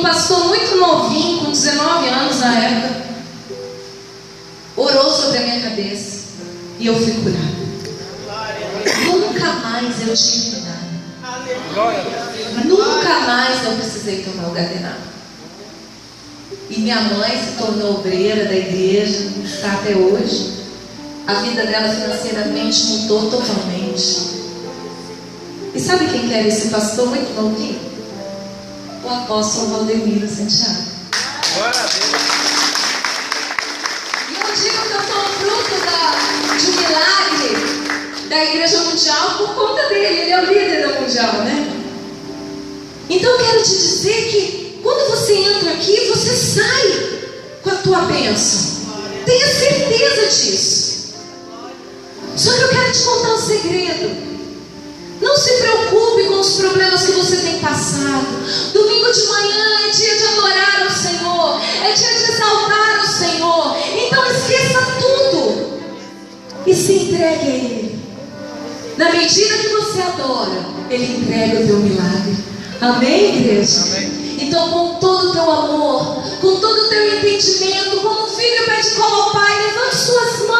pastor muito novinho, com 19 anos na época, orou sobre a minha cabeça e eu fui curada. Nunca mais eu tive nada. Nunca mais eu precisei tomar o Gadenal. E minha mãe se tornou obreira da igreja, está até hoje. A vida dela financeiramente mudou totalmente. E sabe quem que era esse pastor muito novinho? O apóstolo Valdemiro Santiago. E eu digo que eu sou fruto de um milagre da Igreja Mundial por conta dele. Ele é o líder da Mundial, né? Então eu quero te dizer que quando você entra aqui, você sai com a tua bênção. Tenha certeza disso. Só que eu quero te contar um segredo. Não se preocupe com os problemas que você tem passado. Domingo de manhã é dia de adorar ao Senhor, é dia de exaltar ao Senhor. Então esqueça tudo e se entregue a Ele. Na medida que você adora, Ele entrega o teu milagre. Amém, igreja? Amém. Então, com todo o teu amor, com todo o teu entendimento, como um filho pede como ao Pai, levante suas mãos.